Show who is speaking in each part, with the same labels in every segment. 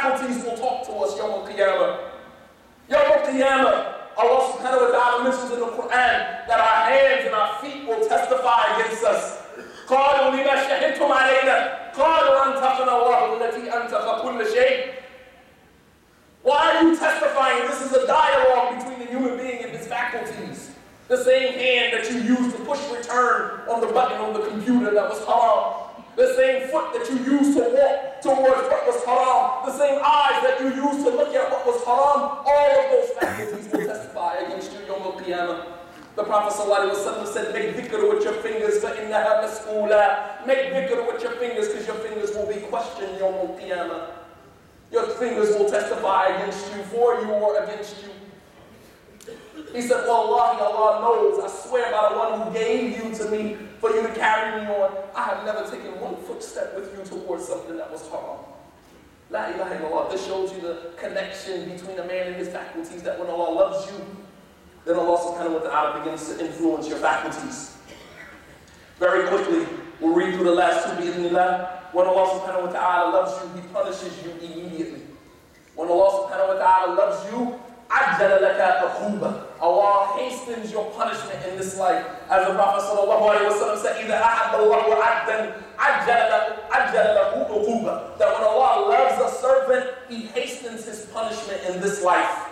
Speaker 1: faculties will talk to us Yawm al-Qiyamah. Yawm al-Qiyamah, Allah subhanahu wa ta'ala mentions in the Quran that our hands and our feet will testify against us. قالوا لما شهدتم علينا قالوا أنطقنا الله الذي أنطق كل شيء. Why are you testifying? This is a dialogue between the human being and his faculties. The same hand that you used to push return on the button on the computer that was haram. The same foot that you used to walk towards what was haram. The same eyes that you used to look at what was haram. All of those faculties will testify against you Yawm al-Qiyamah. The Prophet ﷺ said, make dhikr with your fingers, فَإِنَّهَا مَسْئُولَةٌ. Make dhikr with your fingers because your fingers will be questioned Yawm al-Qiyamah. Your fingers will testify against you, for you or against you. He said, Wallahi, Allah knows, I swear by the one who gave you to me for you to carry me on, I have never taken one footstep with you towards something that was haram. La ilaha illallah. This shows you the connection between a man and his faculties, that when Allah loves you, then Allah subhanahu wa ta'ala begins to influence your faculties. Very quickly, we'll read through the last two bi'idhnillah. When Allah subhanahu wa ta'ala loves you, He punishes you immediately. When Allah subhanahu wa ta'ala loves you, عَجَّلَ لَكَ khutbah. Allah hastens your punishment in this life. As the Prophet sallallahu alayhi wa sallam said, إِذَا أَحَبَّ اللَّهُ عَبْدًا عَجَّلَ لَهُ khutbah. That when Allah loves a servant, He hastens His punishment in this life.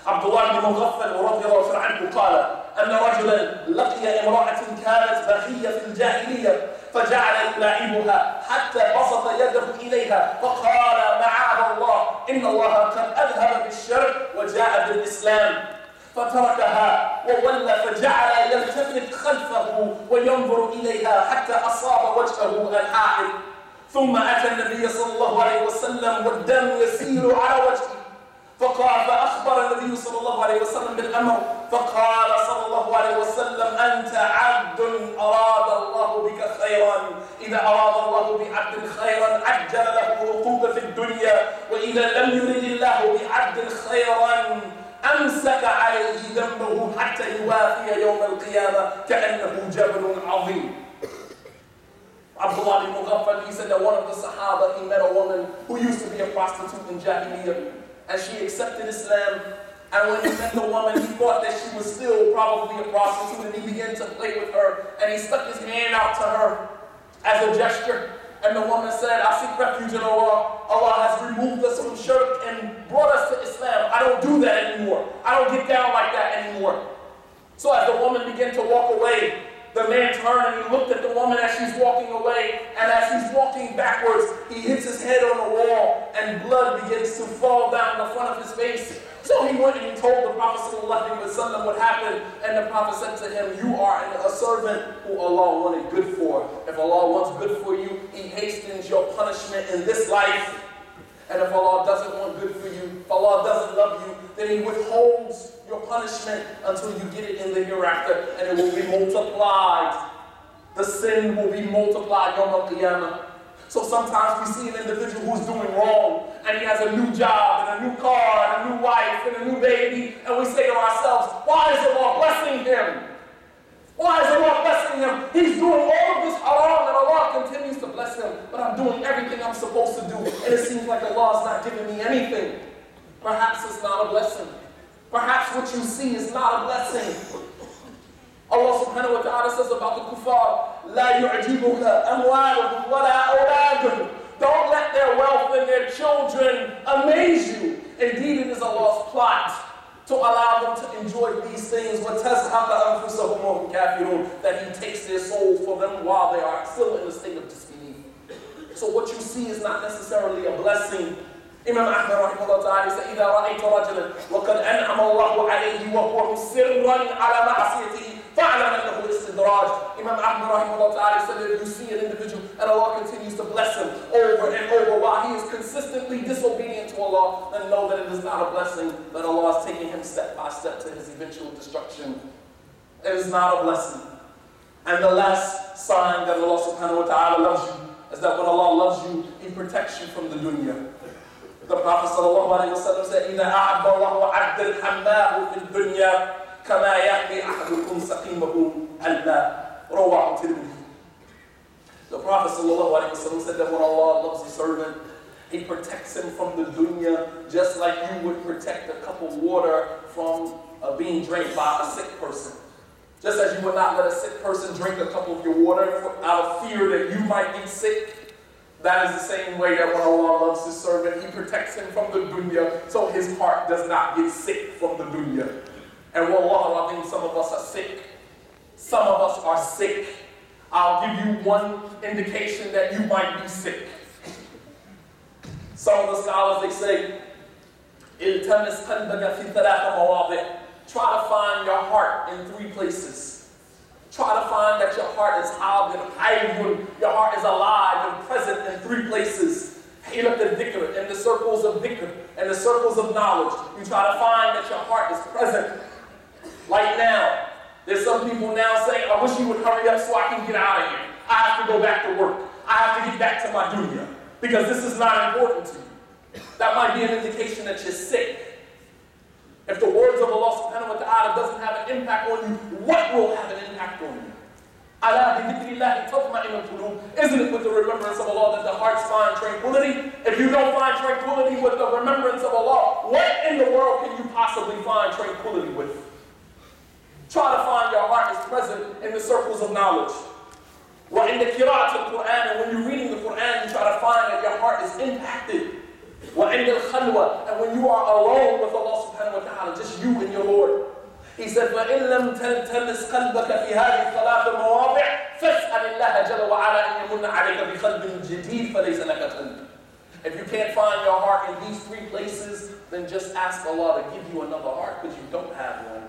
Speaker 1: Abdullah ibn Mughaffal radiyallahu anhu قال أن رجلا لقي امرأة كانت بخية في الجاهلية فجعل يلاعبها حتى بسط يده إليها فقال معاذ الله إن الله قد أذهب بالشرك وجاء بالإسلام فتركها وولى فجعل يلتفت خلفه وينظر إليها حتى أصاب وجهه الحائط ثم أتى النبي صلى الله عليه وسلم والدم يسيل على وجهه فقال فأخبر النبي صلى الله عليه وسلم بالأمر فقال صلى الله عليه وسلم أنت عبد أراد الله بك خيرا إذا أراد الله بعبد خيرا عجل له عقوبة في الدنيا وإذا لم يرد الله بعبد خيرا أمسك عليه ذنبه حتى يوافي يوم القيامة كأنه جبل عظيم. Abdullah ibn Mughaffal, he said that one of the Sahaba, he met a woman who used to be a prostitute in Jahiliyyah. And she accepted Islam, and when he met the woman, he thought that she was still probably a prostitute, and he began to play with her, and he stuck his hand out to her as a gesture, and the woman said, I seek refuge in Allah. Allah has removed us from shirk and brought us to Islam. I don't do that anymore. I don't get down like that anymore. So as the woman began to walk away, the man turned and he looked at the woman as she's walking away, and as he's walking backwards, he hits his head on the wall and blood begins to fall down the front of his face. So he went and he told the Prophet ﷺ what happened, and the Prophet said to him, you are a servant who Allah wanted good for. If Allah wants good for you, He hastens your punishment in this life. And if Allah doesn't want good for you, if Allah doesn't love you, then He withholds your punishment until you get it in the hereafter, and it will be multiplied. The sin will be multiplied Yawm al-Qiyamah. So sometimes we see an individual who's doing wrong, and he has a new job, and a new car, and a new wife, and a new baby, and we say to ourselves, why is Allah blessing him? Why is Allah blessing him? He's doing all of this haram, and Allah continues to bless him, but I'm doing everything I'm supposed to do, and it seems like Allah is not giving me anything. Perhaps it's not a blessing. Perhaps what you see is not a blessing. Allah subhanahu wa ta'ala says about the kuffar, لا يعجبك أموالهم ولا أولادهم. Don't let their wealth and their children amaze you. Indeed, it is Allah's plot to allow them to enjoy these things, وَتَزْهَقَ أَنفُسَهُمْ وَهُمْ كَافِرُونَ, that He takes their soul for them while they are still in a state of disbelief. So what you see is not necessarily a blessing. Imam Ahmad rahimahullah ta'ala said, إِذَا رَأَيْتَ رَجُلًا وَقَدْ أَنْعَمَ اللَّهُ عَلَيْهِ وَهُوَ مُصِرًّا عَلَى مَعْصِيَتِهِ فَاعْلَمْ أَنَّهُ إِسْتِدْرَاجٌ. Imam Ahmad rahimahullah ta'ala said that if you see an individual and Allah continues to bless him over and over while he is consistently disobedient to Allah, then know that it is not a blessing, that Allah is taking him step by step to his eventual destruction. It is not a blessing. And the last sign that Allah subhanahu wa ta'ala loves you is that when Allah loves you, He protects you from the dunya. The Prophet ﷺ said, إِذَا أَعَبَّ اللَّهُ عَبْدًا حَمَّاهُ فِي الدُّنْيَا كَمَا يَحْمِي أَحَدُكُمْ سَقِيمَهُ الْمَاءَ رواه الترمذي. The Prophet ﷺ said that when Allah loves a servant, He protects him from the dunya just like you would protect a cup of water from being drank by a sick person. Just as you would not let a sick person drink a cup of your water out of fear that you might get sick, that is the same way that when Allah loves his servant, he protects him from the dunya so his heart does not get sick from the dunya. And wallah, I think some of us are sick. Some of us are sick. I'll give you one indication that you might be sick. Some of the scholars, they say, التمس قلبك في 3 مواضع. Try to find your heart in 3 places. Try to find that your heart is hayyun, your heart is alive and present in 3 places. Hilat al-dhikr, in the circles of dhikr, in the circles of knowledge. You try to find that your heart is present. Like now, there's some people now saying, I wish you would hurry up so I can get out of here. I have to go back to work. I have to get back to my dunya because this is not important to you. That might be an indication that you're sick. If the words of Allah subhanahu wa ta'ala doesn't have an impact on you, what will have an impact on you? Isn't it with the remembrance of Allah that the hearts find tranquility? If you don't find tranquility with the remembrance of Allah, what in the world can you possibly find tranquility with? Try to find your heart is present in the circles of knowledge. In the qira'at al-Quran, and when you're reading the Quran, you try to find that your heart is impacted. وَعِنْدَ الْخَلْوَةِ, and when you are alone with Allah subhanahu wa ta'ala, just you and your Lord. He said, فَإِنْ لَمْ تَلْتَمِسْ قَلْبَكَ فِي هَذِهِ الثَّلَاثِ مَوَاضِعِ فَاسْأَلِ اللَّهَ جَلَّ وَعَلَى أَنْ يَمُنَّ عَلَيْكَ بِقَلْبٍ جَدِيدٍ فَلَيْسَ لَكَ قَلْبٌ. If you can't find your heart in these 3 places, then just ask Allah to give you another heart because you don't have one.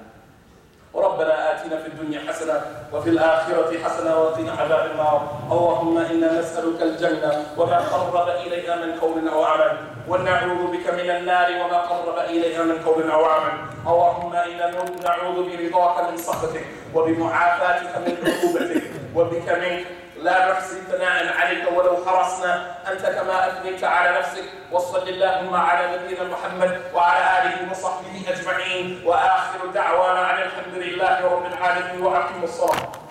Speaker 1: ربنا آتنا في الدنيا حسنة وفي الآخرة حسنة وقنا عذاب النار. اللهم إنا نسألك الجنة وما قرب إليها من قول أو عمل ونعوذ بك من النار وما قرب إليها من قول أو عمل. اللهم إنا نعوذ برضاك من سخطك وبمعافاتك من عقوبتك وبك منك لا نحصي ثناء عليك ولو حرصنا أنت كما أثنيت على نفسك. وصل اللهم على نبينا محمد وعلى آله وصحبه أجمعين وآخر دعوانا عن الحمد لله رب العالمين وأقم الصلاة.